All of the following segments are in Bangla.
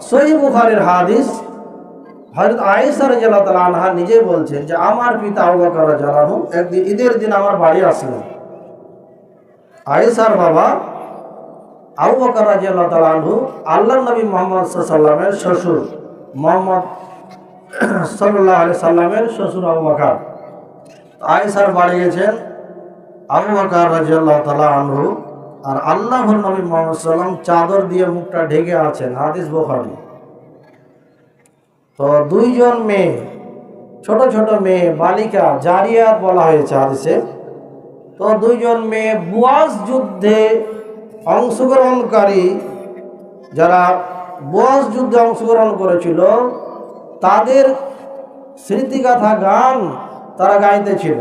সহিহ বুখারীর হাদিস, হযরত আয়েশা রাদিয়াল্লাহু তাআলা আনহা নিজে বলছেন যে আমার পিতা আবু বকর রাদিয়াল্লাহু আনহু একদিন ঈদের দিন আমার বাড়ি আসলেন। আয়েশার বাবা আবু বকর রাদিয়াল্লাহু তাআলা আনহু আল্লাহর নবী মুহাম্মদ সাল্লাল্লাহু আলাইহি সাল্লামের শ্বশুর, মুহাম্মদ সাল্লাল্লাহু আলাইহি সাল্লামের শ্বশুর আবু বকর। আয়েশার বাড়ি গেছেন আবু বকর রাদিয়াল্লাহু তাআলা আনহু, আর আল্লাহর নবী মুহাম্মদ সাল্লাল্লাহু আলাইহি সাল্লাম চাদর দিয়ে মুখটা ঢেকে আছেন, হাদিস বুখারী। তো দুইজন মেয়ে, ছোট ছোট মেয়ে, বালিকা, জারিয়াত বলা হয়েছে হাদিসে। তো দুইজন মেয়ে বুয়াজ যুদ্ধে অংশগ্রহণকারী, যারা বুয়াজ যুদ্ধে অংশগ্রহণ করেছিল তাদের স্মৃতিগাথা গান তারা গাইতেছিল।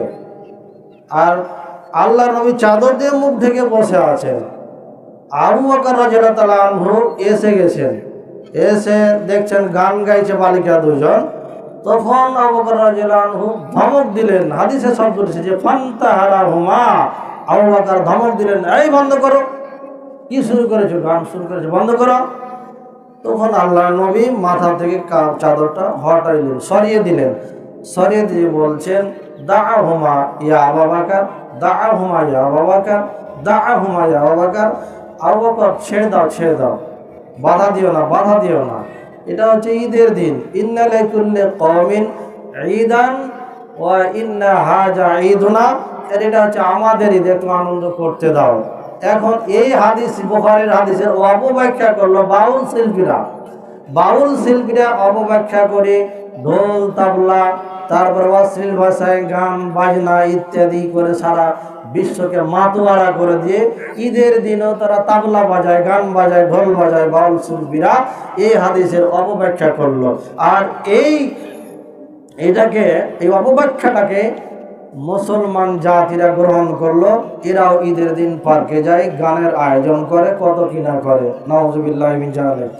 আর আল্লাহর নবী চাদর দিয়ে মুখ ঢেকে বসে আছেন। আবু বকর রাদিয়াল্লাহু তাআলা আনহু এসে গেছেন, এসে দেখছেন গান গাইছে বালিকা দুজন। তখন আবু বকর রাদিয়াল্লাহু আনহু ধমক দিলেন, হাদিসে শব্দ এসেছে যে ফান্তাহারাহুমা, আবু বকর ধমক দিলেন, এই বন্ধ করো, কি শুরু করেছো, গান শুরু করেছো, বন্ধ করো। তখন আল্লাহর নবী মাথা থেকে চাদরটা হটাইলেন, সরিয়ে দিলেন, সরিয়ে দিয়ে বলছেন দাআহুমা ইয়া আবু বকর, দাআহুমা ইয়া আবু বকর, দাআহুমা ইয়া আবু বকর। আবু বকর ছেড়ে দাও, ছেড়ে দাও, বাধা দিও না, বাধা দিও না। এটা হচ্ছে ঈদের দিন, ইন্না লিকুল্লি কওমিন ঈদান ওয়া ইন্না হাজা ঈদুনা, এটা হচ্ছে আমাদের ঈদ, একটু আনন্দ করতে দাও। এখন এই হাদিস বুখারীর হাদিসের অপব্যাখ্যা করলো বাউল শিল্পীরা। বাউল শিল্পীরা অপব্যাখ্যা করে ঢোল তাবলা, তারপরে অশ্লীল ভাষায় গান বাজনা ইত্যাদি করে সারা বিশ্বকে মাতোয়ারা করে দিয়ে ঈদের দিনও তারা তাবলা বাজায়, গান বাজায়, ঢোল বাজায়। বাউল শিল্পীরা এই হাদিসের অপব্যাখ্যা করলো। আর এই অপব্যাখ্যাটাকে মুসলমান জাতিরা গ্রহণ করলো। এরাও ঈদের দিন পার্কে যায়, গানের আয়োজন করে, কত কিনা করে। নাউজুবিল্লাহি মিন যালিক।